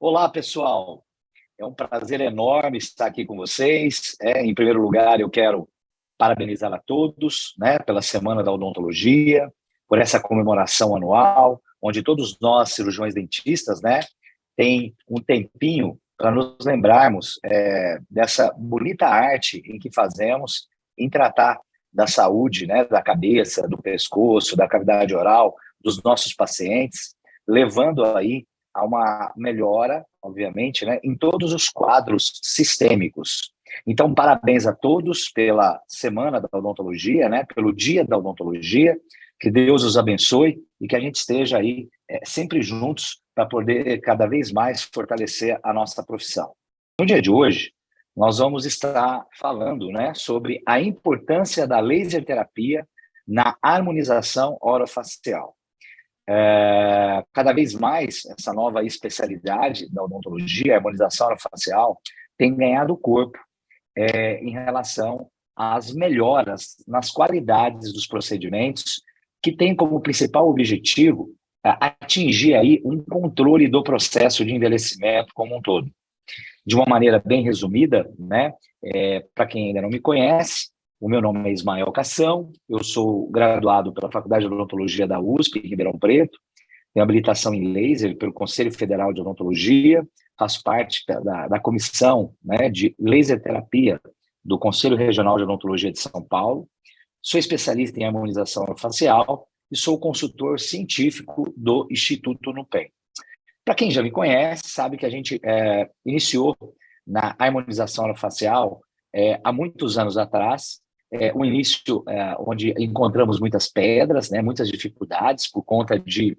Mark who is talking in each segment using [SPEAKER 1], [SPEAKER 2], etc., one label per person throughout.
[SPEAKER 1] Olá, pessoal. É um prazer enorme estar aqui com vocês. Em primeiro lugar, eu quero parabenizar a todos, pela Semana da Odontologia, por essa comemoração anual, onde todos nós, cirurgiões dentistas, tem um tempinho para nos lembrarmos dessa bonita arte em que fazemos em tratar da saúde, da cabeça, do pescoço, da cavidade oral dos nossos pacientes, levando aí a uma melhora, obviamente, em todos os quadros sistêmicos. Então, parabéns a todos pela Semana da Odontologia, pelo Dia da Odontologia, que Deus os abençoe e que a gente esteja aí sempre juntos para poder cada vez mais fortalecer a nossa profissão. No dia de hoje, nós vamos estar falando sobre a importância da laser terapia na harmonização orofacial. Cada vez mais, essa nova especialidade da odontologia, a harmonização orofacial, tem ganhado corpo em relação às melhoras nas qualidades dos procedimentos, que tem como principal objetivo atingir aí um controle do processo de envelhecimento como um todo. De uma maneira bem resumida, para quem ainda não me conhece, o meu nome é Ismael Cação, eu sou graduado pela Faculdade de Odontologia da USP, em Ribeirão Preto, tenho habilitação em laser pelo Conselho Federal de Odontologia, faço parte da comissão de laser terapia do Conselho Regional de Odontologia de São Paulo, sou especialista em harmonização orofacial e sou consultor científico do Instituto NUPEM. Para quem já me conhece, sabe que a gente iniciou na harmonização orofacial há muitos anos atrás, um início onde encontramos muitas pedras, muitas dificuldades por conta de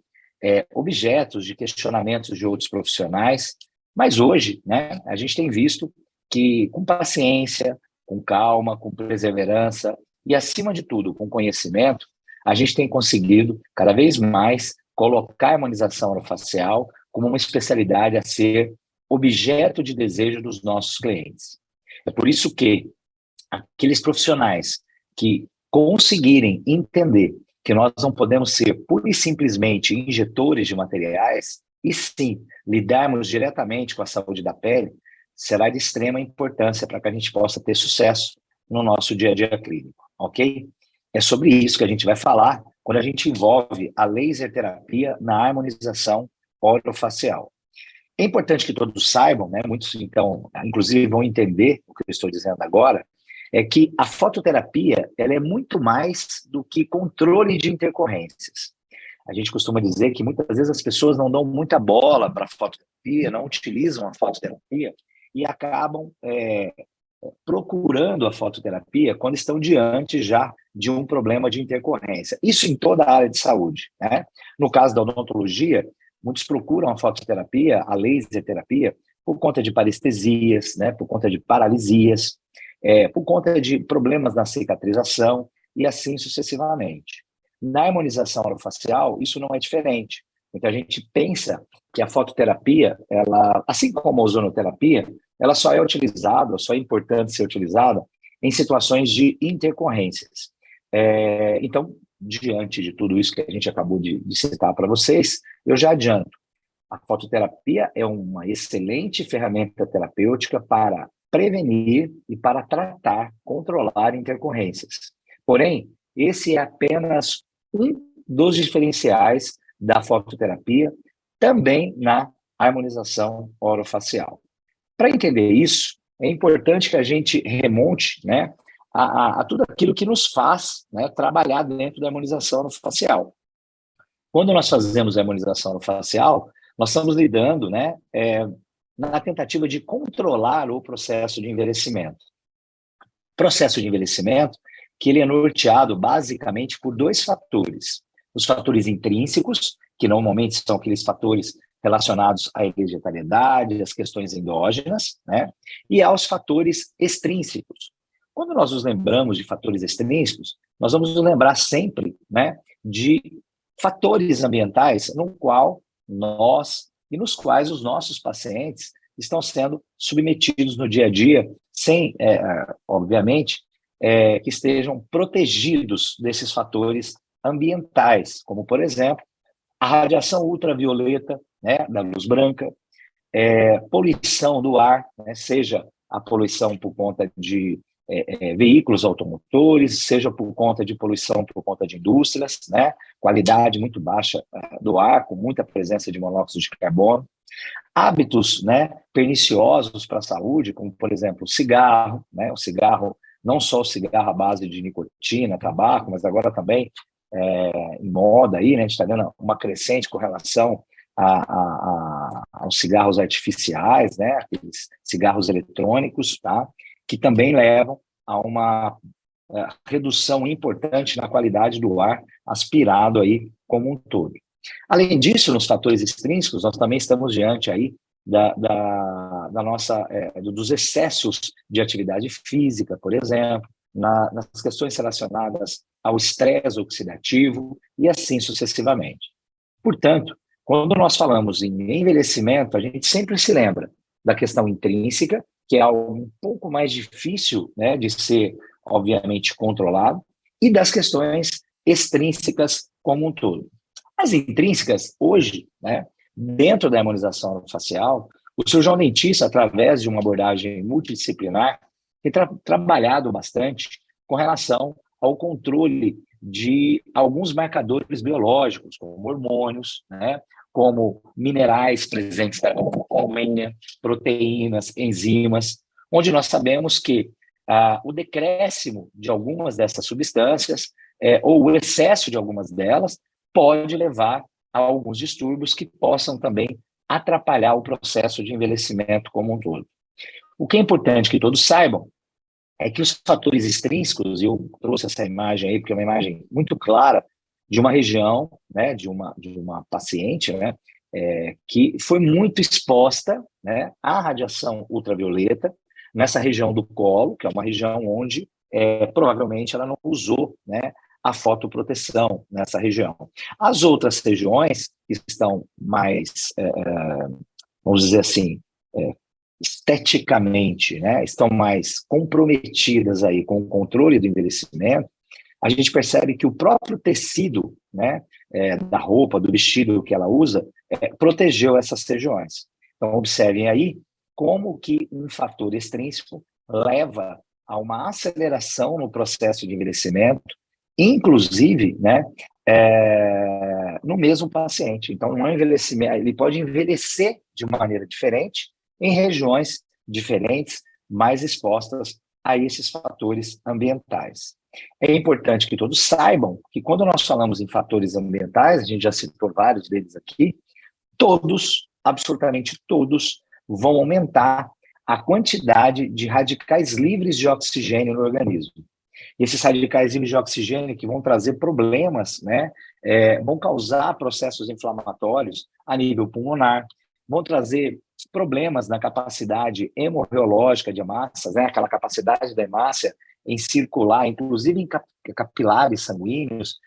[SPEAKER 1] objetos, de questionamentos de outros profissionais, mas hoje a gente tem visto que com paciência, com calma, com perseverança e, acima de tudo, com conhecimento, a gente tem conseguido cada vez mais colocar a harmonização orofacial como uma especialidade a ser objeto de desejo dos nossos clientes. É por isso que aqueles profissionais que conseguirem entender que nós não podemos ser pura e simplesmente injetores de materiais, e sim lidarmos diretamente com a saúde da pele, será de extrema importância para que a gente possa ter sucesso no nosso dia a dia clínico, ok? É sobre isso que a gente vai falar quando a gente envolve a laser terapia na harmonização orofacial. É importante que todos saibam, muitos então, inclusive, vão entender o que eu estou dizendo agora, é que a fototerapia ela é muito mais do que controle de intercorrências. A gente costuma dizer que muitas vezes as pessoas não dão muita bola para a fototerapia, não utilizam a fototerapia e acabam procurando a fototerapia quando estão diante já de um problema de intercorrência. Isso em toda a área de saúde. No caso da odontologia, muitos procuram a fototerapia, a laser terapia, por conta de parestesias, por conta de paralisias, por conta de problemas na cicatrização e assim sucessivamente. Na harmonização orofacial, isso não é diferente. Então, a gente pensa que a fototerapia, ela, assim como a ozonoterapia, ela só é utilizada, só é importante ser utilizada em situações de intercorrências. Então, diante de tudo isso que a gente acabou de citar para vocês, eu já adianto. A fototerapia é uma excelente ferramenta terapêutica para prevenir e para tratar, controlar intercorrências. Porém, esse é apenas um dos diferenciais da fototerapia, também na harmonização orofacial. Para entender isso, é importante que a gente remonte a tudo aquilo que nos faz trabalhar dentro da harmonização orofacial. Quando nós fazemos a harmonização orofacial, nós estamos lidando na tentativa de controlar o processo de envelhecimento. Processo de envelhecimento que ele é norteado basicamente por dois fatores. Os fatores intrínsecos, que normalmente são aqueles fatores relacionados à hereditariedade, às questões endógenas, e aos fatores extrínsecos. Quando nós nos lembramos de fatores extrínsecos, nós vamos nos lembrar sempre de fatores ambientais no qual nós e nos quais os nossos pacientes estão sendo submetidos no dia a dia, sem, obviamente, que estejam protegidos desses fatores ambientais, como, por exemplo, a radiação ultravioleta da luz branca, poluição do ar, né, seja a poluição por conta de veículos automotores, seja por conta de poluição por conta de indústrias, né, qualidade muito baixa do ar, com muita presença de monóxido de carbono, hábitos, né, perniciosos para a saúde, como, por exemplo, o cigarro, né, o cigarro, não só o cigarro à base de nicotina, tabaco, mas agora também em moda aí, né, a gente está vendo uma crescente com relação aos cigarros artificiais, né, aqueles cigarros eletrônicos, tá, que também levam a uma redução importante na qualidade do ar aspirado aí como um todo. Além disso, nos fatores extrínsecos, nós também estamos diante aí dos excessos de atividade física, por exemplo, nas questões relacionadas ao estresse oxidativo e assim sucessivamente. Portanto, quando nós falamos em envelhecimento, a gente sempre se lembra da questão intrínseca, que é algo um pouco mais difícil, né, de ser, obviamente, controlado, e das questões extrínsecas como um todo. As intrínsecas, hoje, né, dentro da harmonização facial, o cirurgião dentista, através de uma abordagem multidisciplinar, tem trabalhado bastante com relação ao controle de alguns marcadores biológicos, como hormônios, né, como minerais presentes na colmeia, proteínas, enzimas, onde nós sabemos que o decréscimo de algumas dessas substâncias ou o excesso de algumas delas pode levar a alguns distúrbios que possam também atrapalhar o processo de envelhecimento como um todo. O que é importante que todos saibam é que os fatores extrínsecos, e eu trouxe essa imagem aí, porque é uma imagem muito clara de uma região, né, de uma paciente, né, que foi muito exposta, né, à radiação ultravioleta nessa região do colo, que é uma região onde provavelmente ela não usou, né, a fotoproteção nessa região. As outras regiões que estão mais, vamos dizer assim, esteticamente, né, estão mais comprometidas aí com o controle do envelhecimento, a gente percebe que o próprio tecido, né, da roupa, do vestido que ela usa, protegeu essas regiões. Então, observem aí como que um fator extrínseco leva a uma aceleração no processo de envelhecimento, inclusive, né, no mesmo paciente. Então, um envelhecimento, ele pode envelhecer de maneira diferente em regiões diferentes, mais expostas a esses fatores ambientais. É importante que todos saibam que quando nós falamos em fatores ambientais, a gente já citou vários deles aqui, todos, absolutamente todos, vão aumentar a quantidade de radicais livres de oxigênio no organismo. Esses radicais livres de oxigênio que vão trazer problemas, né, vão causar processos inflamatórios a nível pulmonar, vão trazer problemas na capacidade hemorreológica de hemácias, né, aquela capacidade da hemácia em circular, inclusive em capilares sanguíneos,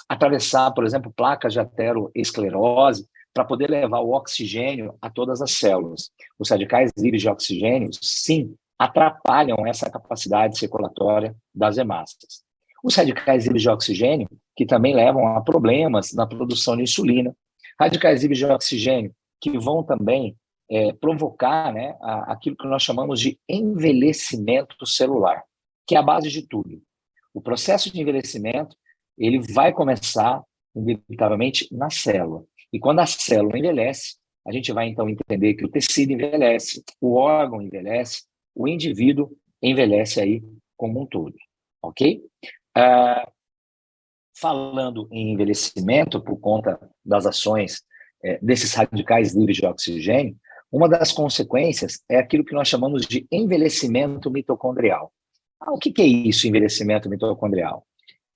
[SPEAKER 1] atravessar, por exemplo, placas de ateroesclerose, para poder levar o oxigênio a todas as células. Os radicais livres de oxigênio, sim, atrapalham essa capacidade circulatória das hemácias. Os radicais livres de oxigênio, que também levam a problemas na produção de insulina. Radicais livres de oxigênio, que vão também provocar, né, aquilo que nós chamamos de envelhecimento celular, que é a base de tudo. O processo de envelhecimento, ele vai começar, inevitavelmente, na célula. E quando a célula envelhece, a gente vai, então, entender que o tecido envelhece, o órgão envelhece, o indivíduo envelhece aí como um todo, ok? Falando em envelhecimento, por conta das ações desses radicais livres de oxigênio, uma das consequências é aquilo que nós chamamos de envelhecimento mitocondrial. O que é isso, envelhecimento mitocondrial?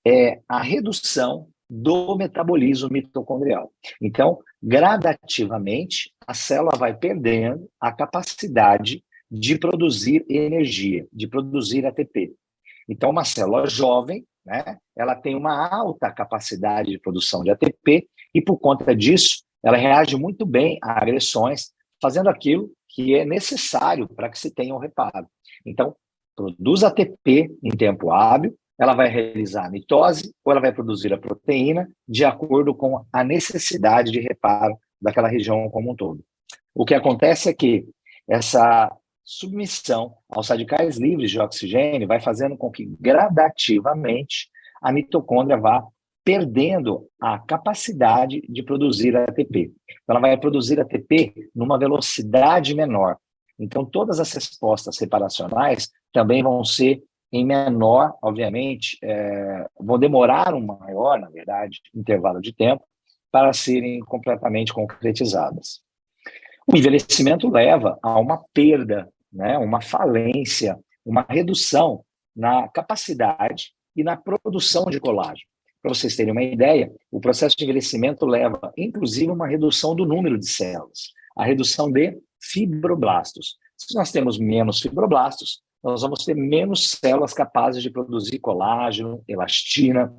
[SPEAKER 1] É a redução do metabolismo mitocondrial. Então, gradativamente, a célula vai perdendo a capacidade de produzir energia, de produzir ATP. Então, uma célula jovem, né, ela tem uma alta capacidade de produção de ATP e, por conta disso, ela reage muito bem a agressões, fazendo aquilo que é necessário para que se tenha um reparo. Então, produz ATP em tempo hábil, ela vai realizar a mitose ou ela vai produzir a proteína de acordo com a necessidade de reparo daquela região como um todo. O que acontece é que essa submissão aos radicais livres de oxigênio vai fazendo com que, gradativamente, a mitocôndria vá perdendo a capacidade de produzir ATP. Então, ela vai produzir ATP numa velocidade menor. Então, todas as respostas reparacionais também vão ser em menor, obviamente, vão demorar um maior, na verdade, intervalo de tempo para serem completamente concretizadas. O envelhecimento leva a uma perda, né, uma falência, uma redução na capacidade e na produção de colágeno. Para vocês terem uma ideia, o processo de envelhecimento leva, inclusive, uma redução do número de células, a redução de fibroblastos. Se nós temos menos fibroblastos, nós vamos ter menos células capazes de produzir colágeno, elastina,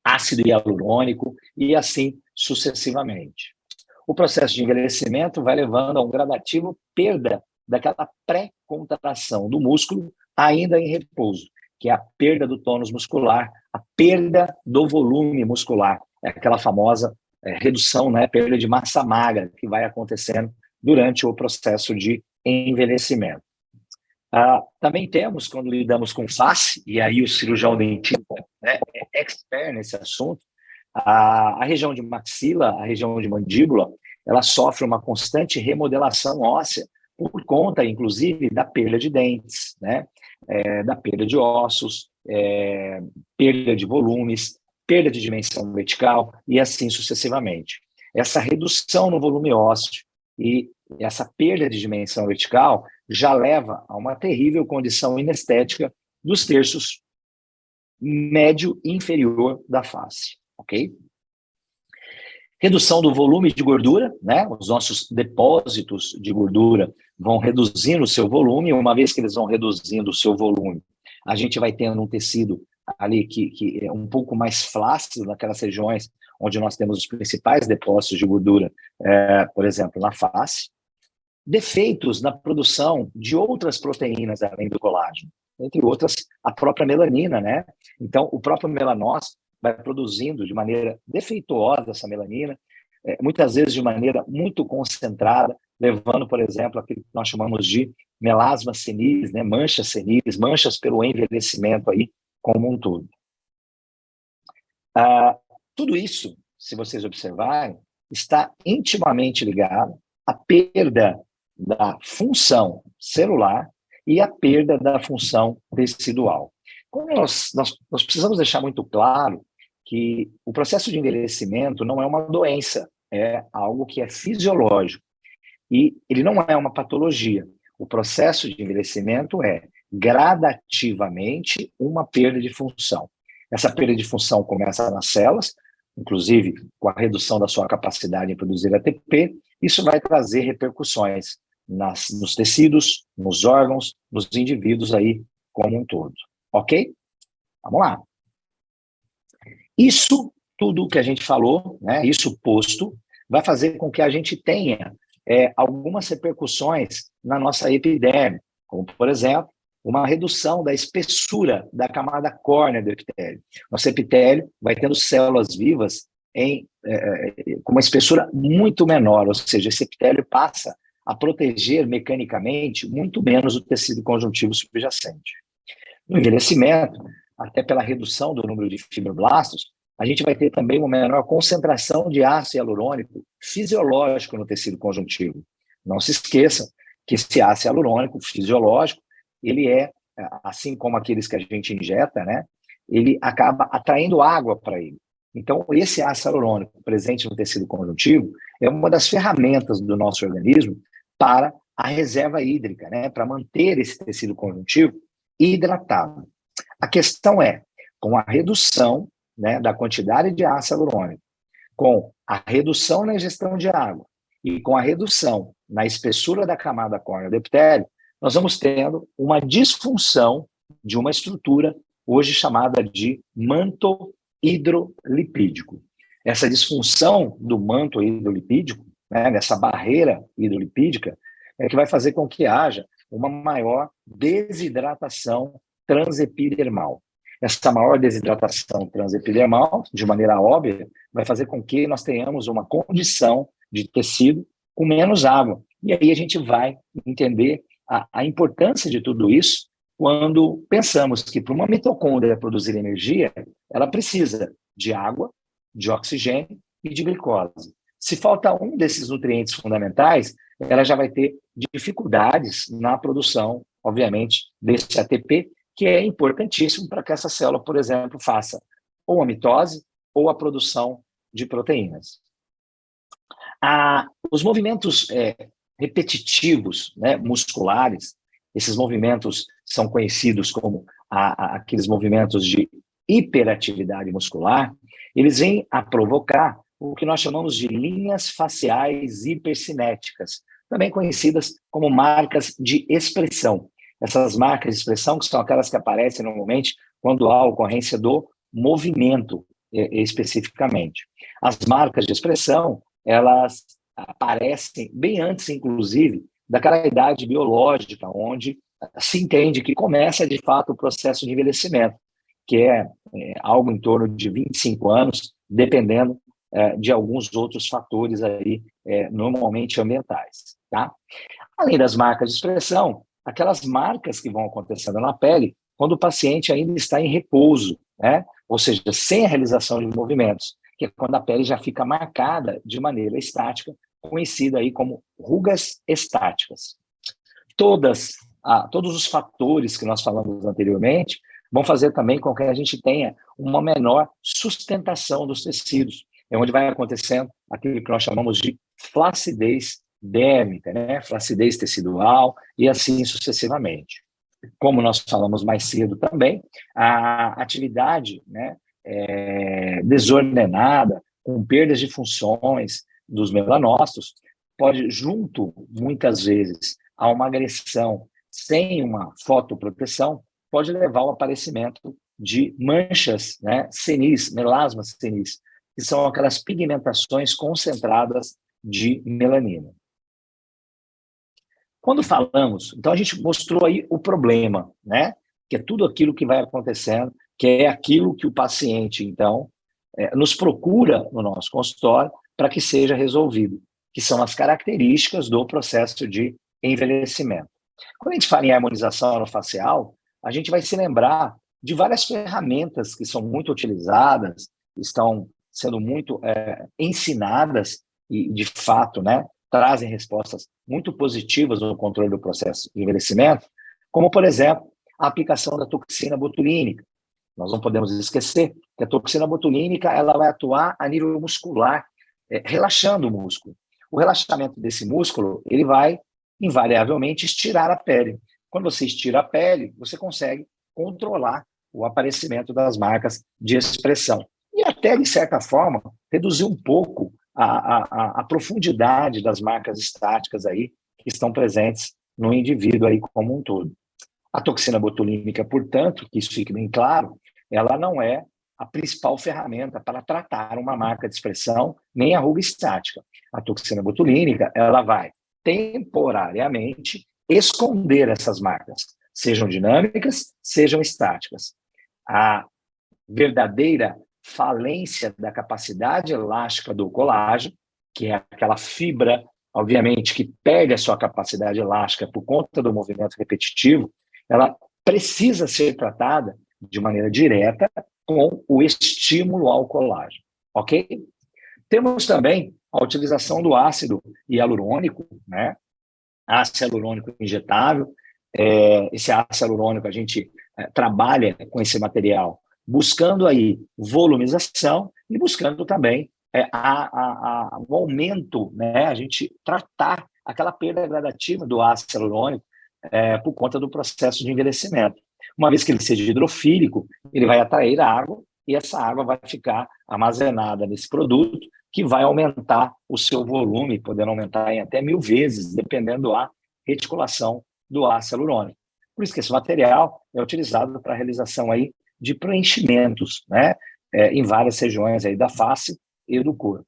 [SPEAKER 1] ácido hialurônico e assim sucessivamente. O processo de envelhecimento vai levando a um gradativo perda daquela pré-contração do músculo ainda em repouso, que é a perda do tônus muscular, a perda do volume muscular, é aquela famosa redução, né, perda de massa magra que vai acontecendo durante o processo de envelhecimento. Também temos, quando lidamos com face, e aí o cirurgião dentista, né, é expert nesse assunto, a região de maxila, a região de mandíbula, ela sofre uma constante remodelação óssea por conta, inclusive, da perda de dentes, né, da perda de ossos, perda de volumes, perda de dimensão vertical e assim sucessivamente. Essa redução no volume ósseo e essa perda de dimensão vertical já leva a uma terrível condição inestética dos terços médio e inferior da face, ok? Redução do volume de gordura, né? Os nossos depósitos de gordura vão reduzindo o seu volume, uma vez que eles vão reduzindo o seu volume, a gente vai tendo um tecido ali que é um pouco mais flácido naquelas regiões onde nós temos os principais depósitos de gordura, por exemplo, na face. Defeitos na produção de outras proteínas além do colágeno, entre outras, a própria melanina, né? Então, o próprio melanócito vai produzindo de maneira defeituosa essa melanina, muitas vezes de maneira muito concentrada, levando, por exemplo, aquilo que nós chamamos de melasma senis, né? Manchas senis, manchas pelo envelhecimento aí como um todo. Tudo isso, se vocês observarem, está intimamente ligado à perda da função celular e à perda da função tecidual. Como nós precisamos deixar muito claro que o processo de envelhecimento não é uma doença, é algo que é fisiológico e ele não é uma patologia. O processo de envelhecimento é gradativamente uma perda de função. Essa perda de função começa nas células, inclusive com a redução da sua capacidade em produzir ATP, isso vai trazer repercussões nos tecidos, nos órgãos, nos indivíduos aí como um todo. Ok? Vamos lá. Isso tudo que a gente falou, né, isso posto, vai fazer com que a gente tenha algumas repercussões na nossa epiderme, como, por exemplo, uma redução da espessura da camada córnea do epitélio. Nosso epitélio vai tendo células vivas com uma espessura muito menor, ou seja, esse epitélio passa a proteger mecanicamente muito menos o tecido conjuntivo subjacente. No envelhecimento, até pela redução do número de fibroblastos, a gente vai ter também uma menor concentração de ácido hialurônico fisiológico no tecido conjuntivo. Não se esqueça que esse ácido hialurônico fisiológico, ele assim como aqueles que a gente injeta, né, ele acaba atraindo água para ele. Então, esse ácido hialurônico presente no tecido conjuntivo é uma das ferramentas do nosso organismo para a reserva hídrica, né, para manter esse tecido conjuntivo hidratado. A questão é, com a redução, né, da quantidade de ácido hialurônico, com a redução na ingestão de água e com a redução na espessura da camada córnea do epitélio, nós vamos tendo uma disfunção de uma estrutura hoje chamada de manto hidrolipídico. Essa disfunção do manto hidrolipídico, né, dessa barreira hidrolipídica, é que vai fazer com que haja uma maior desidratação transepidermal. Essa maior desidratação transepidermal, de maneira óbvia, vai fazer com que nós tenhamos uma condição de tecido com menos água. E aí a gente vai entender a importância de tudo isso quando pensamos que para uma mitocôndria produzir energia, ela precisa de água, de oxigênio e de glicose. Se falta um desses nutrientes fundamentais, ela já vai ter dificuldades na produção, obviamente, desse ATP, que é importantíssimo para que essa célula, por exemplo, faça ou a mitose ou a produção de proteínas. Os movimentos repetitivos, né, musculares, esses movimentos são conhecidos como aqueles movimentos de hiperatividade muscular, eles vêm a provocar o que nós chamamos de linhas faciais hipercinéticas, também conhecidas como marcas de expressão. Essas marcas de expressão que são aquelas que aparecem normalmente quando há ocorrência do movimento, especificamente. As marcas de expressão, elas aparecem bem antes, inclusive, daquela idade biológica, onde se entende que começa, de fato, o processo de envelhecimento, que é algo em torno de 25 anos, dependendo de alguns outros fatores aí, normalmente ambientais. Tá? Além das marcas de expressão, aquelas marcas que vão acontecendo na pele quando o paciente ainda está em repouso, né? Ou seja, sem a realização de movimentos, que é quando a pele já fica marcada de maneira estática, conhecida aí como rugas estáticas. Todos os fatores que nós falamos anteriormente vão fazer também com que a gente tenha uma menor sustentação dos tecidos, é onde vai acontecendo aquilo que nós chamamos de flacidez dérmica, né? Flacidez tecidual e assim sucessivamente. Como nós falamos mais cedo também, a atividade, né, desordenada, com perdas de funções dos melanócitos, pode, junto, muitas vezes, a uma agressão sem uma fotoproteção, pode levar ao aparecimento de manchas, né, senis, melasmas senis, que são aquelas pigmentações concentradas de melanina. Quando falamos, então a gente mostrou aí o problema, né? Que é tudo aquilo que vai acontecendo, que é aquilo que o paciente, então, nos procura no nosso consultório para que seja resolvido, que são as características do processo de envelhecimento. Quando a gente fala em harmonização orofacial, a gente vai se lembrar de várias ferramentas que são muito utilizadas, estão sendo muito ensinadas e, de fato, né, trazem respostas muito positivas no controle do processo de envelhecimento, como, por exemplo, a aplicação da toxina botulínica. Nós não podemos esquecer que a toxina botulínica ela vai atuar a nível muscular, relaxando o músculo. O relaxamento desse músculo ele vai, invariavelmente, estirar a pele. Quando você estira a pele, você consegue controlar o aparecimento das marcas de expressão. E até, de certa forma, reduzir um pouco a profundidade das marcas estáticas aí que estão presentes no indivíduo aí como um todo. A toxina botulínica, portanto, que isso fique bem claro, ela não é a principal ferramenta para tratar uma marca de expressão, nem a ruga estática. A toxina botulínica, ela vai temporariamente esconder essas marcas, sejam dinâmicas, sejam estáticas. A verdadeira falência da capacidade elástica do colágeno, que é aquela fibra, obviamente, que perde a sua capacidade elástica por conta do movimento repetitivo, ela precisa ser tratada de maneira direta com o estímulo ao colágeno, ok? Temos também a utilização do ácido hialurônico, né? Ácido hialurônico injetável. Esse ácido hialurônico a gente trabalha com esse material buscando aí volumização e buscando também o aumento, né? A gente tratar aquela perda gradativa do ácido hialurônico por conta do processo de envelhecimento. Uma vez que ele seja hidrofílico, ele vai atrair a água e essa água vai ficar armazenada nesse produto que vai aumentar o seu volume, podendo aumentar em até 1000 vezes, dependendo da reticulação do ácido hialurônico. Por isso que esse material é utilizado para a realização aí de preenchimentos, né, em várias regiões aí da face e do corpo.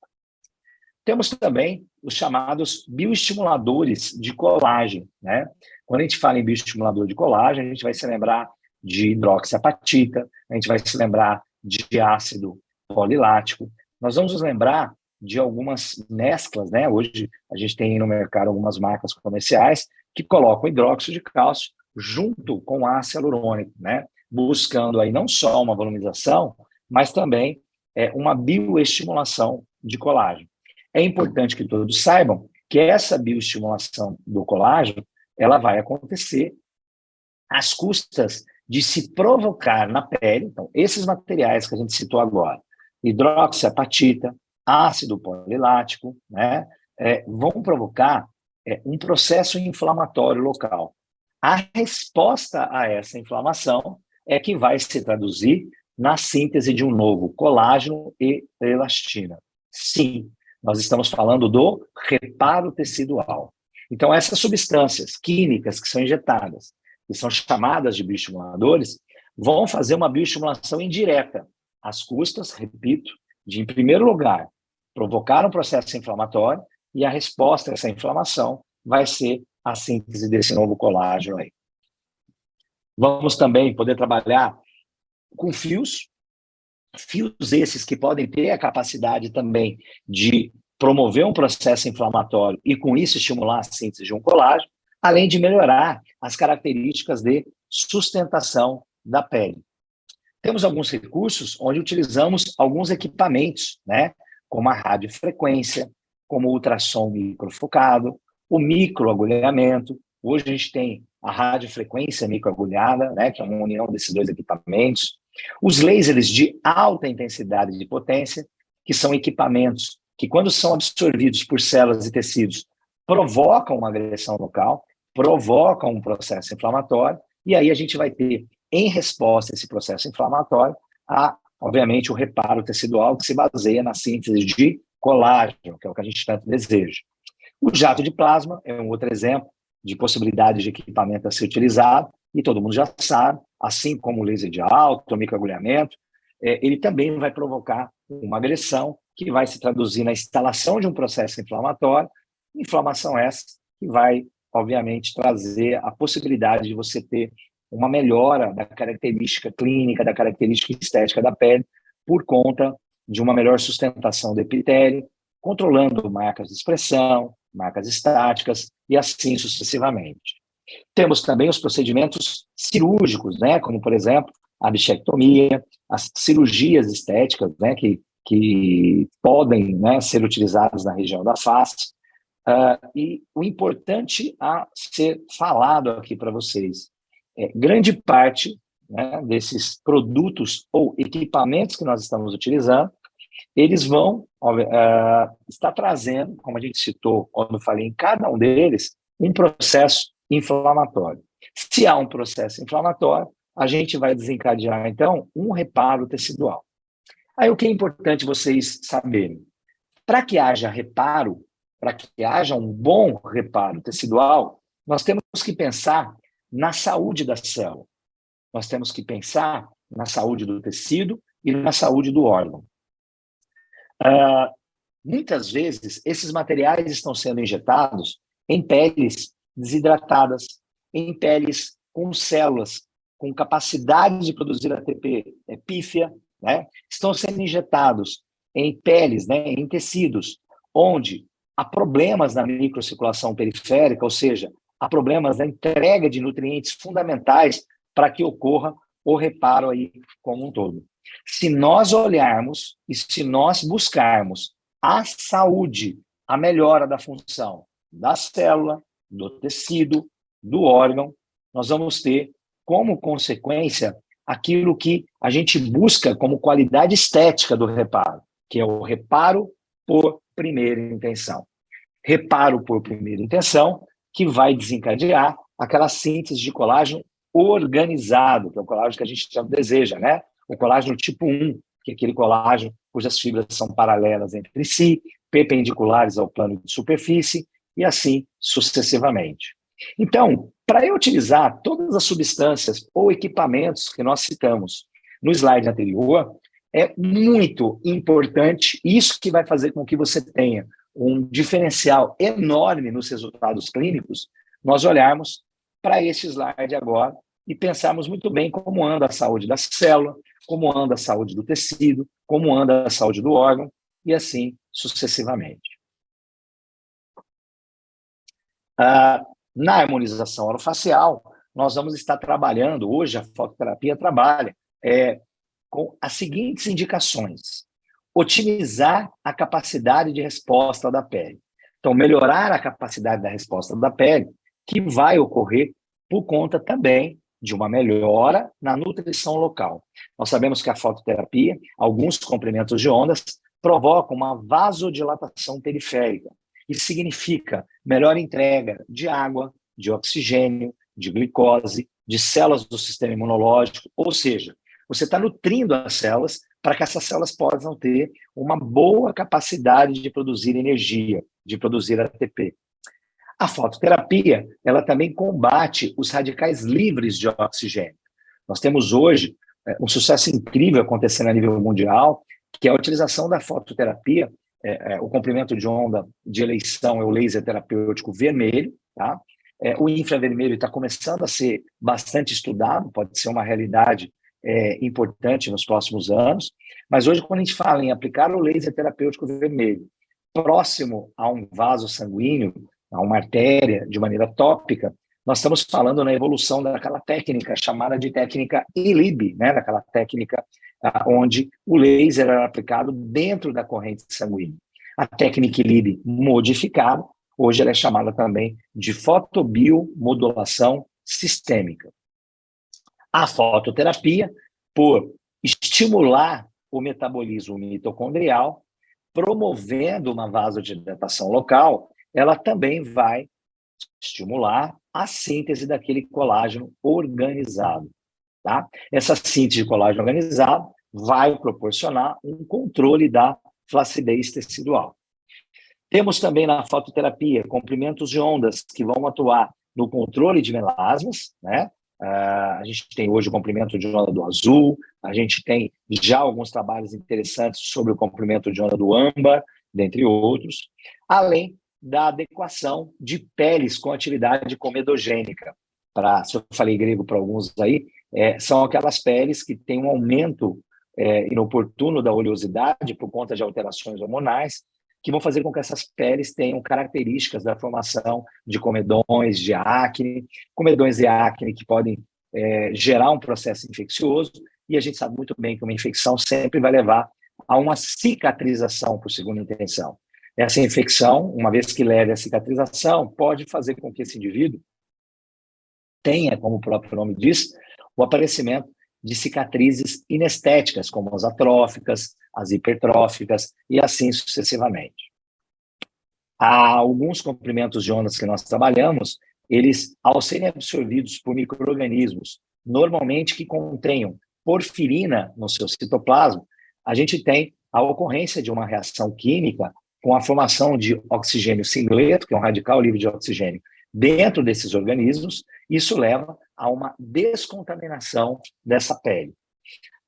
[SPEAKER 1] Temos também os chamados bioestimuladores de colágeno, né? Quando a gente fala em bioestimulador de colágeno, a gente vai se lembrar de hidroxiapatita, a gente vai se lembrar de ácido polilático, nós vamos nos lembrar de algumas mesclas, né? Hoje a gente tem no mercado algumas marcas comerciais que colocam hidróxido de cálcio junto com ácido hialurônico, né? Buscando aí não só uma volumização, mas também uma bioestimulação de colágeno. É importante que todos saibam que essa bioestimulação do colágeno ela vai acontecer às custas de se provocar na pele, então, esses materiais que a gente citou agora, hidroxiapatita, ácido polilático, né, vão provocar um processo inflamatório local. A resposta a essa inflamação é que vai se traduzir na síntese de um novo colágeno e elastina. Sim, nós estamos falando do reparo tecidual. Então, essas substâncias químicas que são injetadas, que são chamadas de bioestimuladores, vão fazer uma bioestimulação indireta, às custas, repito, de, em primeiro lugar, provocar um processo inflamatório, e a resposta a essa inflamação vai ser a síntese desse novo colágeno aí. Vamos também poder trabalhar com fios esses que podem ter a capacidade também de promover um processo inflamatório e, com isso, estimular a síntese de um colágeno, além de melhorar as características de sustentação da pele. Temos alguns recursos onde utilizamos alguns equipamentos, né, como a radiofrequência, como o ultrassom microfocado, o microagulhamento. Hoje a gente tem a radiofrequência microagulhada, né, que é uma união desses dois equipamentos. Os lasers de alta intensidade de potência, que são equipamentos que, quando são absorvidos por células e tecidos, provocam uma agressão local, provocam um processo inflamatório, e aí a gente vai ter, em resposta a esse processo inflamatório, obviamente, o reparo tecidual, que se baseia na síntese de colágeno, que é o que a gente tanto deseja. O jato de plasma é um outro exemplo de possibilidade de equipamento a ser utilizado, e todo mundo já sabe, assim como o laser de alto, o microagulhamento, ele também vai provocar uma agressão que vai se traduzir na instalação de um processo inflamatório, inflamação essa que vai, obviamente, trazer a possibilidade de você ter uma melhora da característica clínica, da característica estética da pele, por conta de uma melhor sustentação do epitélio, controlando marcas de expressão, marcas estáticas e assim sucessivamente. Temos também os procedimentos cirúrgicos, né, como, por exemplo, a bichectomia, as cirurgias estéticas, né, que podem, né, ser utilizadas na região da face. E o importante a ser falado aqui para vocês grande parte, né, desses produtos ou equipamentos que nós estamos utilizando, eles vão estar trazendo, como a gente citou quando eu falei em cada um deles, um processo inflamatório. Se há um processo inflamatório, a gente vai desencadear, então, um reparo tecidual. Aí o que é importante vocês saberem? Para que haja reparo, para que haja um bom reparo tecidual, nós temos que pensar na saúde da célula. Nós temos que pensar na saúde do tecido e na saúde do órgão. Muitas vezes, esses materiais estão sendo injetados em peles desidratadas, em peles com células com capacidade de produzir ATP pífia, né? Estão sendo injetados em peles, né, em tecidos, onde há problemas na microcirculação periférica, ou seja, há problemas na entrega de nutrientes fundamentais para que ocorra o reparo aí como um todo. Se nós olharmos e se nós buscarmos a saúde, a melhora da função da célula, do tecido, do órgão, nós vamos ter como consequência aquilo que a gente busca como qualidade estética do reparo, que é o reparo por primeira intenção. Reparo por primeira intenção, que vai desencadear aquela síntese de colágeno organizado, que é o colágeno que a gente deseja, né? O colágeno tipo 1, que é aquele colágeno cujas fibras são paralelas entre si, perpendiculares ao plano de superfície, e assim sucessivamente. Então, para eu utilizar todas as substâncias ou equipamentos que nós citamos no slide anterior, é muito importante, isso que vai fazer com que você tenha um diferencial enorme nos resultados clínicos, nós olharmos para esse slide agora e pensarmos muito bem como anda a saúde da célula, como anda a saúde do tecido, como anda a saúde do órgão, e assim sucessivamente. Na harmonização orofacial, nós vamos estar trabalhando, hoje a fototerapia trabalha com as seguintes indicações: otimizar a capacidade de resposta da pele. Então, melhorar a capacidade da resposta da pele, que vai ocorrer por conta também de uma melhora na nutrição local. Nós sabemos que a fototerapia, alguns comprimentos de ondas, provocam uma vasodilatação periférica. Isso significa melhor entrega de água, de oxigênio, de glicose, de células do sistema imunológico, ou seja, você está nutrindo as células para que essas células possam ter uma boa capacidade de produzir energia, de produzir ATP. A fototerapia, ela também combate os radicais livres de oxigênio. Nós temos hoje um sucesso incrível acontecendo a nível mundial, que é a utilização da fototerapia. O comprimento de onda de eleição é o laser terapêutico vermelho, tá? O infravermelho está começando a ser bastante estudado, pode ser uma realidade importante nos próximos anos, mas hoje, quando a gente fala em aplicar o laser terapêutico vermelho próximo a um vaso sanguíneo, a uma artéria, de maneira tópica, nós estamos falando na evolução daquela técnica chamada de técnica ILIB, né? Daquela técnica onde o laser era aplicado dentro da corrente sanguínea. A técnica ILIB modificada, hoje ela é chamada também de fotobiomodulação sistêmica. A fototerapia, por estimular o metabolismo mitocondrial, promovendo uma vasodilatação local, ela também vai estimular a síntese daquele colágeno organizado. Tá? Essa síntese de colágeno organizado vai proporcionar um controle da flacidez tecidual. Temos também na fototerapia comprimentos de ondas que vão atuar no controle de melasmas, né? A gente tem hoje o comprimento de onda do azul, a gente tem já alguns trabalhos interessantes sobre o comprimento de onda do âmbar, dentre outros, além da adequação de peles com atividade comedogênica. Se eu falei grego para alguns aí, são aquelas peles que têm um aumento inoportuno da oleosidade por conta de alterações hormonais, que vão fazer com que essas peles tenham características da formação de comedões, de acne, comedões e acne que podem gerar um processo infeccioso, e a gente sabe muito bem que uma infecção sempre vai levar a uma cicatrização por segunda intenção. Essa infecção, uma vez que leve à cicatrização, pode fazer com que esse indivíduo tenha, como o próprio nome diz, o aparecimento de cicatrizes inestéticas, como as atróficas, as hipertróficas e assim sucessivamente. Há alguns comprimentos de ondas que nós trabalhamos, eles, ao serem absorvidos por micro-organismos, normalmente que contenham porfirina no seu citoplasma, a gente tem a ocorrência de uma reação química com a formação de oxigênio singleto, que é um radical livre de oxigênio, dentro desses organismos. Isso leva a uma descontaminação dessa pele.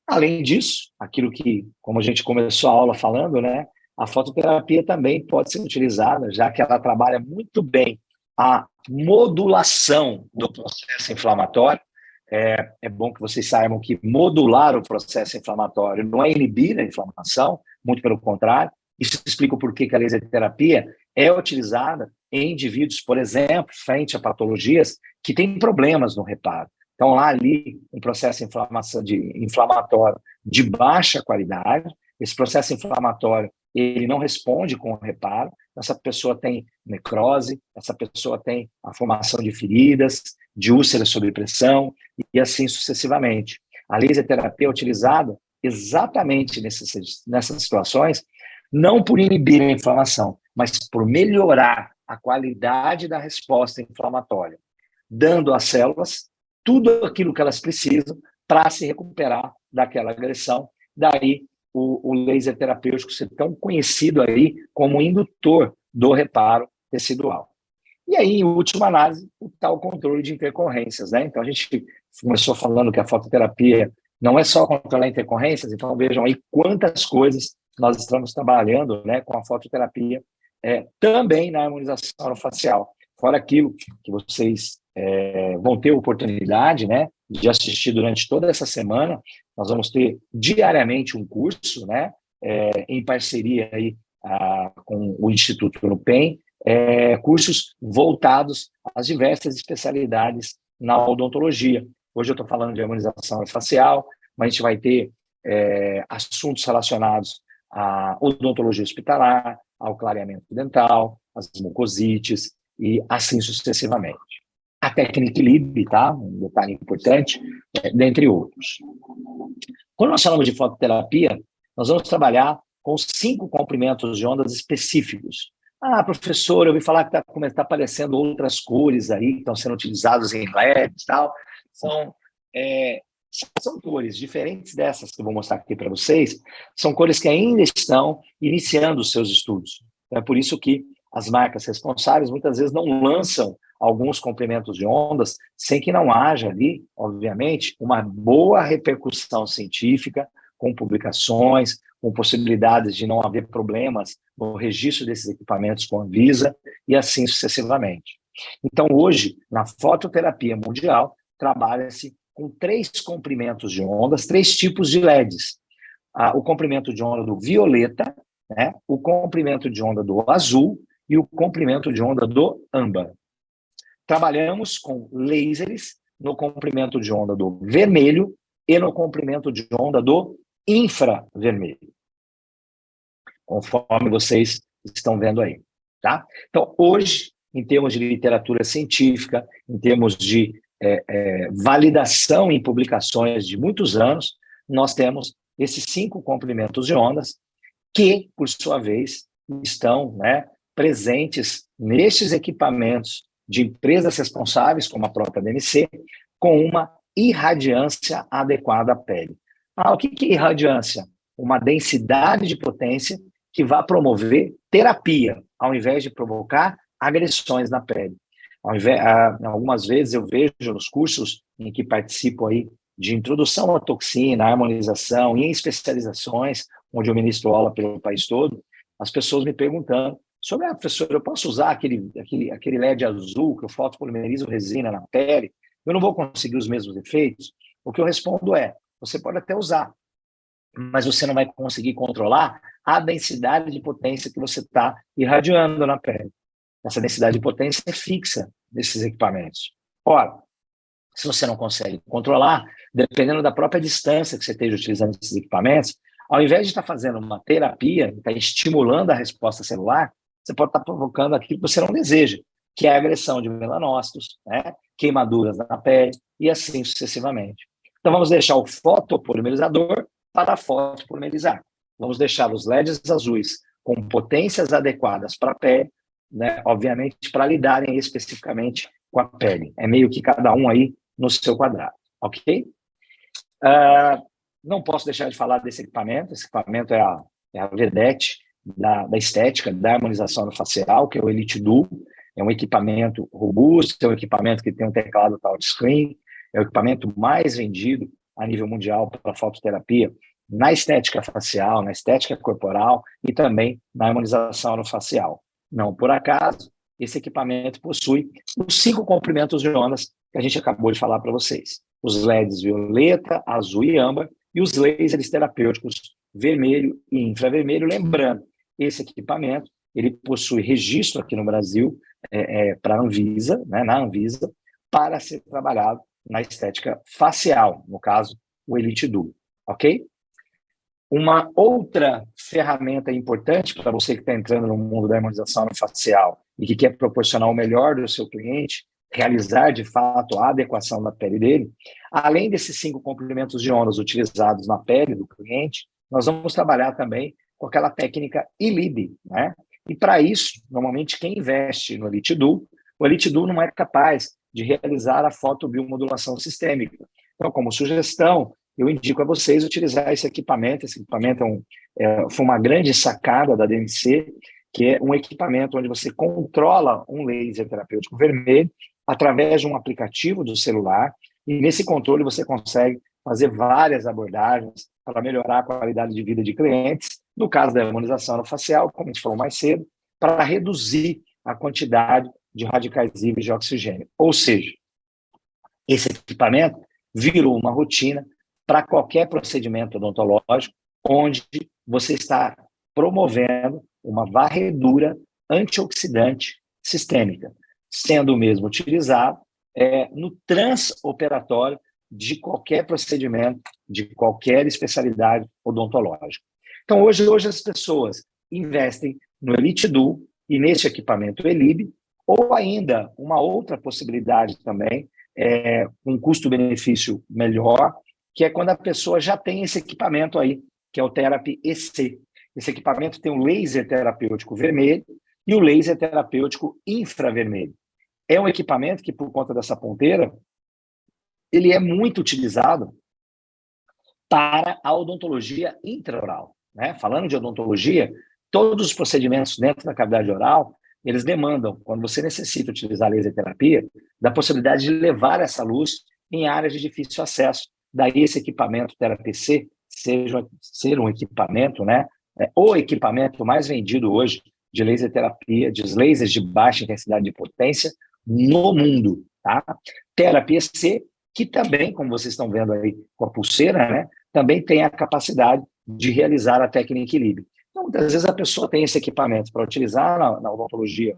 [SPEAKER 1] Além disso, aquilo que, como a gente começou a aula falando, né, a fototerapia também pode ser utilizada, já que ela trabalha muito bem a modulação do processo inflamatório. É bom que vocês saibam que modular o processo inflamatório não é inibir a inflamação, muito pelo contrário. Isso explica o porquê que a laser terapia é utilizada em indivíduos, por exemplo, frente a patologias que têm problemas no reparo. Então, lá ali, um processo inflamatório de baixa qualidade, esse processo inflamatório, ele não responde com o reparo, essa pessoa tem necrose, essa pessoa tem a formação de feridas, de úlceras sob pressão, e assim sucessivamente. A laser terapia é utilizada exatamente nessas situações, não por inibir a inflamação, mas por melhorar a qualidade da resposta inflamatória, dando às células tudo aquilo que elas precisam para se recuperar daquela agressão. Daí o laser terapêutico ser tão conhecido aí como indutor do reparo tecidual. E aí, em última análise, o tal controle de intercorrências, né? Então, a gente começou falando que a fototerapia não é só controlar intercorrências, então vejam aí quantas coisas nós estamos trabalhando, né, com a fototerapia, também na harmonização orofacial. Fora aquilo que vocês vão ter oportunidade, né, de assistir durante toda essa semana. Nós vamos ter diariamente um curso, né, em parceria aí com o Instituto NUPEM, cursos voltados às diversas especialidades na odontologia. Hoje eu estou falando de harmonização facial, mas a gente vai ter assuntos relacionados à odontologia hospitalar, ao clareamento dental, às mucosites e assim sucessivamente. A técnica LIB, tá? Um detalhe importante, dentre outros. Quando nós falamos de fototerapia, nós vamos trabalhar com 5 comprimentos de ondas específicos. Professor, eu ouvi falar que está aparecendo outras cores aí, que estão sendo utilizadas em LEDs e tal. São cores diferentes dessas que eu vou mostrar aqui para vocês, são cores que ainda estão iniciando os seus estudos. É por isso que as marcas responsáveis muitas vezes não lançam alguns comprimentos de ondas sem que não haja ali, obviamente, uma boa repercussão científica, com publicações, com possibilidades de não haver problemas no registro desses equipamentos com a Anvisa e assim sucessivamente. Então, hoje, na fototerapia mundial, trabalha-se com 3 comprimentos de ondas, 3 tipos de LEDs. O comprimento de onda do violeta, né, o comprimento de onda do azul e o comprimento de onda do âmbar. Trabalhamos com lasers no comprimento de onda do vermelho e no comprimento de onda do infravermelho, conforme vocês estão vendo aí, tá? Então, hoje, em termos de literatura científica, em termos de validação em publicações de muitos anos, nós temos esses 5 comprimentos de ondas que, por sua vez, estão, né, presentes nestes equipamentos de empresas responsáveis, como a própria DMC, com uma irradiância adequada à pele. O que é irradiância? Uma densidade de potência que vai promover terapia, ao invés de provocar agressões na pele. Algumas vezes eu vejo nos cursos em que participo aí de introdução à toxina, harmonização e em especializações, onde eu ministro aula pelo país todo, as pessoas me perguntando sobre, professor, eu posso usar aquele LED azul que eu fotopolimerizo resina na pele? Eu não vou conseguir os mesmos efeitos? O que eu respondo você pode até usar, mas você não vai conseguir controlar a densidade de potência que você está irradiando na pele. Essa densidade de potência é fixa desses equipamentos. Ora, se você não consegue controlar, dependendo da própria distância que você esteja utilizando esses equipamentos, ao invés de estar fazendo uma terapia, estar estimulando a resposta celular, você pode estar provocando aquilo que você não deseja, que é a agressão de melanócitos, né? Queimaduras na pele e assim sucessivamente. Então, vamos deixar o fotopolimerizador para fotopolimerizar. Vamos deixar os LEDs azuis com potências adequadas para a pele, né? Obviamente, para lidarem especificamente com a pele. É meio que cada um aí no seu quadrado, ok? Não posso deixar de falar desse equipamento. Esse equipamento é a vedete da estética, da harmonização facial, que é o Elite Duo. É um equipamento robusto, é um equipamento que tem um teclado touchscreen, é o equipamento mais vendido a nível mundial para fototerapia, na estética facial, na estética corporal e também na harmonização facial. Não por acaso, esse equipamento possui os 5 comprimentos de ondas que a gente acabou de falar para vocês. Os LEDs violeta, azul e âmbar e os lasers terapêuticos vermelho e infravermelho. Lembrando, esse equipamento ele possui registro aqui no Brasil para a Anvisa, né, na Anvisa, para ser trabalhado na estética facial, no caso, o Elite Duo, ok? Uma outra ferramenta importante para você que está entrando no mundo da harmonização facial e que quer proporcionar o melhor do seu cliente, realizar de fato a adequação da pele dele, além desses 5 comprimentos de ondas utilizados na pele do cliente, nós vamos trabalhar também com aquela técnica ILIB, né? E para isso, normalmente quem investe no Elite Duo, o Elite Duo não é capaz de realizar a fotobiomodulação sistêmica. Então, como sugestão, eu indico a vocês utilizar esse equipamento. Esse equipamento foi uma grande sacada da DMC, que é um equipamento onde você controla um laser terapêutico vermelho através de um aplicativo do celular, e nesse controle você consegue fazer várias abordagens para melhorar a qualidade de vida de clientes, no caso da harmonização facial, como a gente falou mais cedo, para reduzir a quantidade de radicais livres de oxigênio. Ou seja, esse equipamento virou uma rotina para qualquer procedimento odontológico onde você está promovendo uma varredura antioxidante sistêmica, sendo o mesmo utilizado no transoperatório de qualquer procedimento, de qualquer especialidade odontológica. Então, hoje as pessoas investem no Elite Duo e nesse equipamento Elib, ou ainda uma outra possibilidade também, um custo-benefício melhor, que é quando a pessoa já tem esse equipamento aí, que é o Therapy EC. Esse equipamento tem o laser terapêutico vermelho e o laser terapêutico infravermelho. É um equipamento que, por conta dessa ponteira, ele é muito utilizado para a odontologia intraoral, né? Falando de odontologia, todos os procedimentos dentro da cavidade oral, eles demandam, quando você necessita utilizar laser terapia, da possibilidade de levar essa luz em áreas de difícil acesso. Daí esse equipamento Therapy-C ser um equipamento, né? O equipamento mais vendido hoje de laser terapia, de lasers de baixa intensidade de potência no mundo, tá? Therapy-C, que também, como vocês estão vendo aí com a pulseira, né? Também tem a capacidade de realizar a técnica Elib. Então, muitas vezes a pessoa tem esse equipamento para utilizar na odontologia,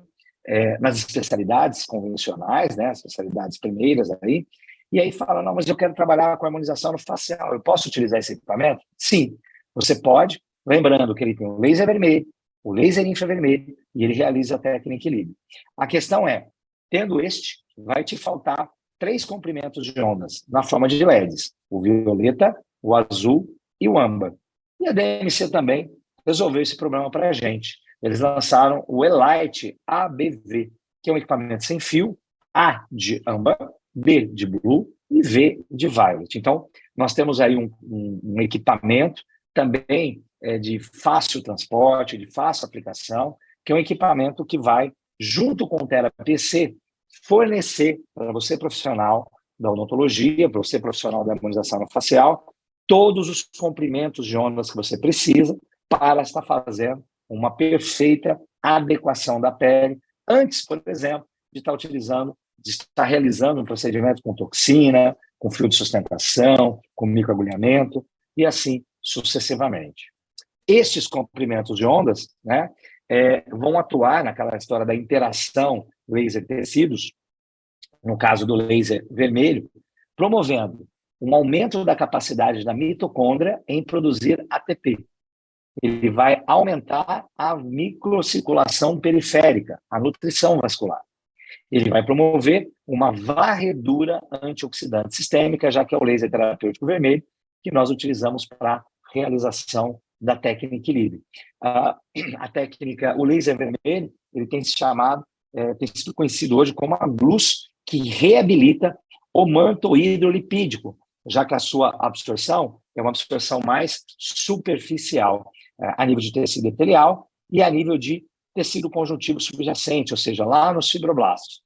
[SPEAKER 1] nas especialidades convencionais, né, as especialidades primeiras aí, e aí fala, não, mas eu quero trabalhar com harmonização no facial, eu posso utilizar esse equipamento? Sim, você pode, lembrando que ele tem o laser vermelho, o laser infravermelho, e ele realiza a técnica Elib. A questão é, tendo este, vai te faltar 3 comprimentos de ondas na forma de LEDs, o violeta, o azul e o âmbar. E a DMC também resolveu esse problema para a gente. Eles lançaram o Elite ABV, que é um equipamento sem fio, A de âmbar, B de blue e V de violet. Então, nós temos aí um equipamento também de fácil transporte, de fácil aplicação, que é um equipamento que vai, junto com o Therapy-C, fornecer para você profissional da odontologia, para você profissional da harmonização facial, todos os comprimentos de ondas que você precisa para estar fazendo uma perfeita adequação da pele, antes, por exemplo, de estar realizando um procedimento com toxina, com fio de sustentação, com microagulhamento, e assim sucessivamente. Estes comprimentos de ondas, né, vão atuar naquela história da interação laser-tecidos, no caso do laser vermelho, promovendo um aumento da capacidade da mitocôndria em produzir ATP. Ele vai aumentar a microcirculação periférica, a nutrição vascular. Ele vai promover uma varredura antioxidante sistêmica, já que é o laser terapêutico vermelho que nós utilizamos para realização da técnica Elib. A técnica, o laser vermelho, ele tem sido conhecido hoje como a luz que reabilita o manto hidrolipídico, já que a sua absorção é uma absorção mais superficial, a nível de tecido epitelial e a nível de tecido conjuntivo subjacente, ou seja, lá nos fibroblastos.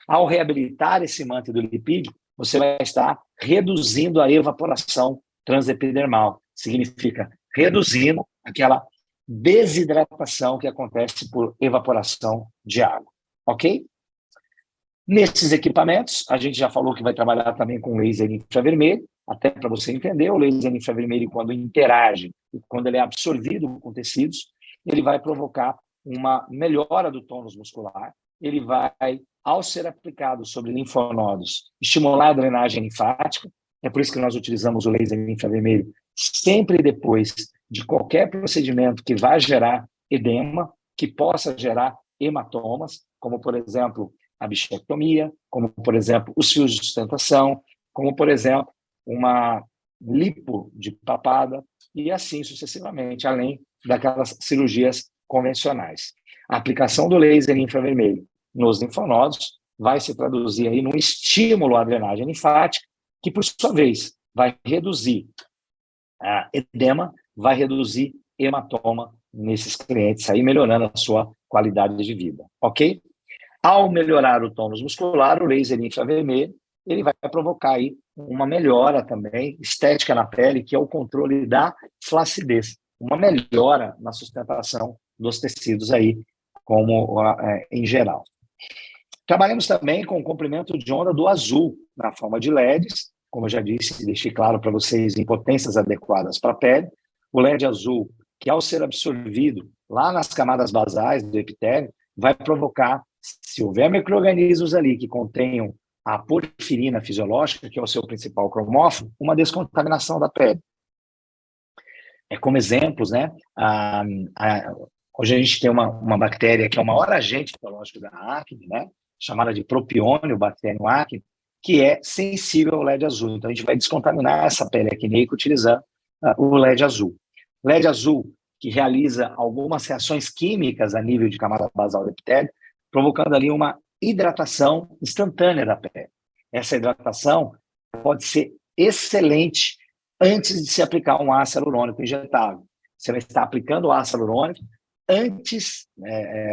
[SPEAKER 1] Ao reabilitar esse manto hidrolipídico, você vai estar reduzindo a evaporação transepidermal. Significa reduzindo aquela desidratação que acontece por evaporação de água. Ok? Nesses equipamentos, a gente já falou que vai trabalhar também com laser infravermelho, até para você entender, o laser infravermelho, quando interage e quando ele é absorvido com tecidos, ele vai provocar uma melhora do tônus muscular, ele vai, ao ser aplicado sobre linfonodos, estimular a drenagem linfática. É por isso que nós utilizamos o laser infravermelho sempre depois de qualquer procedimento que vá gerar edema, que possa gerar hematomas, como, por exemplo, a bichectomia, como, por exemplo, os fios de sustentação, como, por exemplo, uma lipo de papada, e assim sucessivamente, além daquelas cirurgias convencionais. A aplicação do laser infravermelho nos linfonodos vai se traduzir aí num estímulo à drenagem linfática, que, por sua vez, vai reduzir edema, vai reduzir hematoma nesses clientes, aí melhorando a sua qualidade de vida, ok? Ao melhorar o tônus muscular, o laser infravermelho, ele vai provocar aí uma melhora também estética na pele, que é o controle da flacidez, uma melhora na sustentação dos tecidos aí, como em geral. Trabalhamos também com o comprimento de onda do azul, na forma de LEDs, como eu já disse, deixei claro para vocês, em potências adequadas para a pele. O LED azul que, ao ser absorvido lá nas camadas basais do epitélio, vai provocar, se houver micro-organismos ali que contenham a porfirina fisiológica, que é o seu principal cromóforo, uma descontaminação da pele. Como exemplos, né? Hoje a gente tem uma bactéria que é o maior agente biológico da acne, né? Chamada de Propiônio, bacterium acne, que é sensível ao LED azul. Então, a gente vai descontaminar essa pele acneica utilizando o LED azul. LED azul, que realiza algumas reações químicas a nível de camada basal do epitélio, provocando ali uma hidratação instantânea da pele. Essa hidratação pode ser excelente antes de se aplicar um ácido hialurônico injetável. Você vai estar aplicando o ácido hialurônico antes,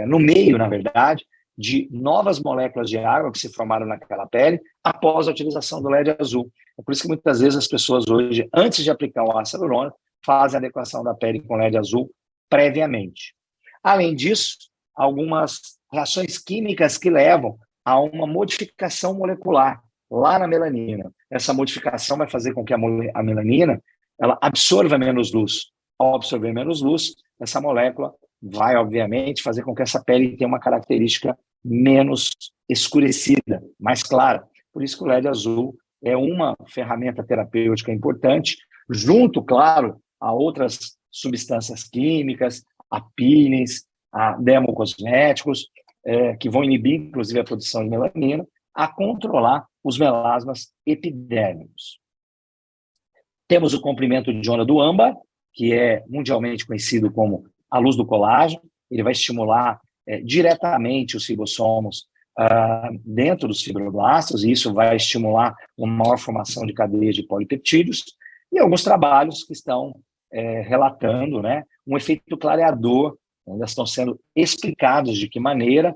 [SPEAKER 1] no meio, na verdade, de novas moléculas de água que se formaram naquela pele após a utilização do LED azul. É por isso que muitas vezes as pessoas hoje, antes de aplicar o ácido hialurônico, fazem a adequação da pele com LED azul previamente. Além disso, algumas reações químicas que levam a uma modificação molecular lá na melanina. Essa modificação vai fazer com que a melanina ela absorva menos luz. Ao absorver menos luz, essa molécula vai, obviamente, fazer com que essa pele tenha uma característica menos escurecida, mais clara. Por isso que o LED azul é uma ferramenta terapêutica importante, junto, claro, a outras substâncias químicas, a peelings, a dermocosméticos, que vão inibir, inclusive, a produção de melanina, a controlar os melasmas epidérmicos. Temos o comprimento de onda do âmbar, que é mundialmente conhecido como a luz do colágeno. Ele vai estimular diretamente os ribossomos dentro dos fibroblastos, e isso vai estimular uma maior formação de cadeias de polipeptídeos, e alguns trabalhos que estão relatando, né, um efeito clareador, ainda estão sendo explicados de que maneira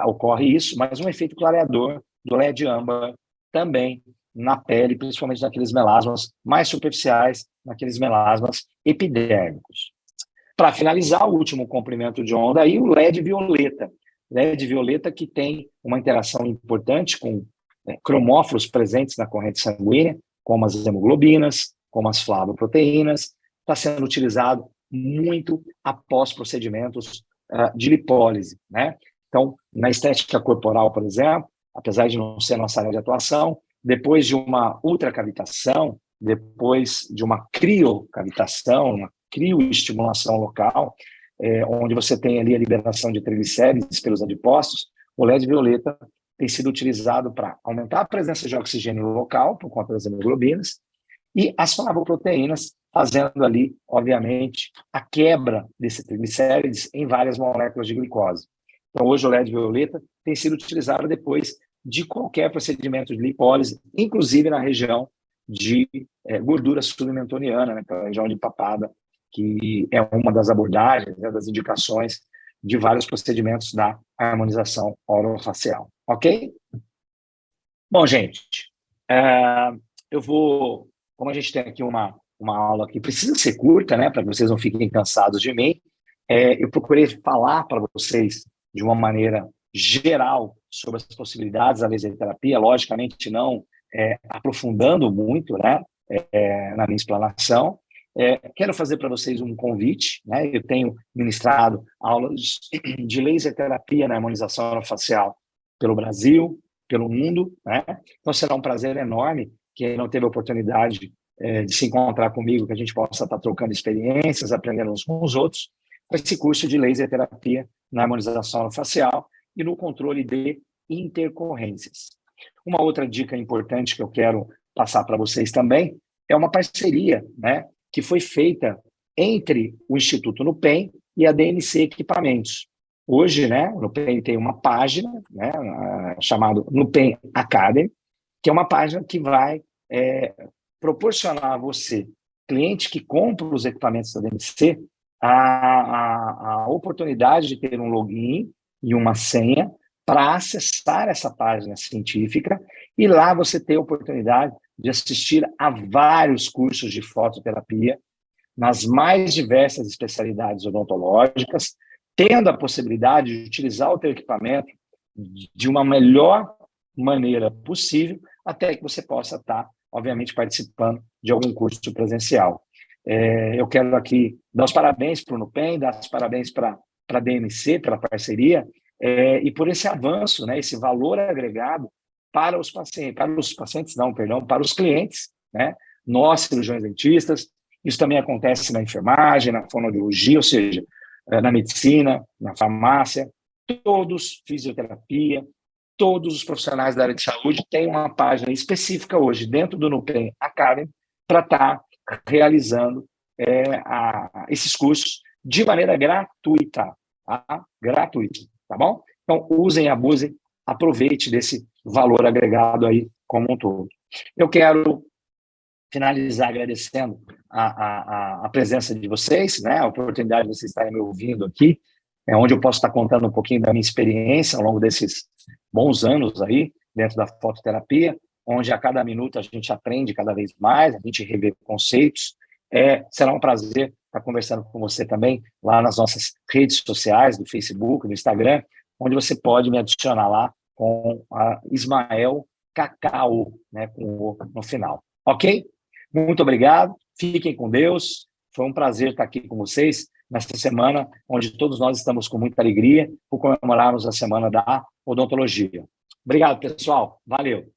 [SPEAKER 1] ocorre isso, mas um efeito clareador do LED âmbar também na pele, principalmente naqueles melasmas mais superficiais, naqueles melasmas epidérmicos. Para finalizar, o último comprimento de onda aí, o LED violeta. LED violeta que tem uma interação importante com cromóforos presentes na corrente sanguínea, como as hemoglobinas, como as flavoproteínas, está sendo utilizado muito após procedimentos de lipólise, né? Então, na estética corporal, por exemplo, apesar de não ser nossa área de atuação, depois de uma ultracavitação, depois de uma criocavitação, uma crioestimulação local, onde você tem ali a liberação de triglicérides pelos adipócitos, o LED violeta tem sido utilizado para aumentar a presença de oxigênio local, por conta das hemoglobinas, e as flavoproteínas, fazendo ali, obviamente, a quebra desses triglicérides em várias moléculas de glicose. Então, hoje o LED violeta tem sido utilizado depois de qualquer procedimento de lipólise, inclusive na região de gordura submentoniana, né, a região de papada, que é uma das abordagens, né, das indicações de vários procedimentos da harmonização orofacial. Ok? Bom, gente, eu vou, como a gente tem aqui uma aula que precisa ser curta, né, para que vocês não fiquem cansados de mim, eu procurei falar para vocês de uma maneira geral sobre as possibilidades da laser terapia, logicamente não aprofundando muito, né, na minha explanação. Quero fazer para vocês um convite, né? Eu tenho ministrado aulas de laser terapia na harmonização orofacial pelo Brasil, pelo mundo, né? Então será um prazer enorme quem não teve a oportunidade de se encontrar comigo, que a gente possa estar trocando experiências, aprendendo uns com os outros, com esse curso de laser terapia na harmonização orofacial e no controle de intercorrências. Uma outra dica importante que eu quero passar para vocês também é uma parceria, né, que foi feita entre o Instituto Nupem e a DNC Equipamentos. Hoje, né, o Nupem tem uma página, né, chamada Nupem Academy, que é uma página que vai proporcionar a você, cliente que compra os equipamentos da DNC, a oportunidade de ter um login e uma senha para acessar essa página científica, e lá você tem a oportunidade de assistir a vários cursos de fototerapia nas mais diversas especialidades odontológicas, tendo a possibilidade de utilizar o teu equipamento de uma melhor maneira possível, até que você possa estar, obviamente, participando de algum curso presencial. Eu quero aqui dar os parabéns para o NUPEM, dar os parabéns para a DMC, pela parceria, e por esse avanço, né, esse valor agregado para os pacientes, não, perdão, para os clientes, né? Nós, cirurgiões dentistas, isso também acontece na enfermagem, na fonoaudiologia, ou seja, na medicina, na farmácia, todos, fisioterapia, todos os profissionais da área de saúde têm uma página específica hoje dentro do NUPEM Academy para estar realizando esses cursos de maneira gratuita, tá? Gratuita, tá bom? Então, usem, abusem, aproveite desse valor agregado aí como um todo. Eu quero finalizar agradecendo a presença de vocês, né? A oportunidade de vocês estarem me ouvindo aqui, onde eu posso estar contando um pouquinho da minha experiência ao longo desses bons anos aí, dentro da fototerapia, onde a cada minuto a gente aprende cada vez mais, a gente revê conceitos. Será um prazer estar conversando com você também lá nas nossas redes sociais, do Facebook, do Instagram, onde você pode me adicionar lá com a Ismael Cacau, né, com o no final. Ok? Muito obrigado, fiquem com Deus. Foi um prazer estar aqui com vocês nesta semana, onde todos nós estamos com muita alegria por comemorarmos a Semana da Odontologia. Obrigado, pessoal. Valeu.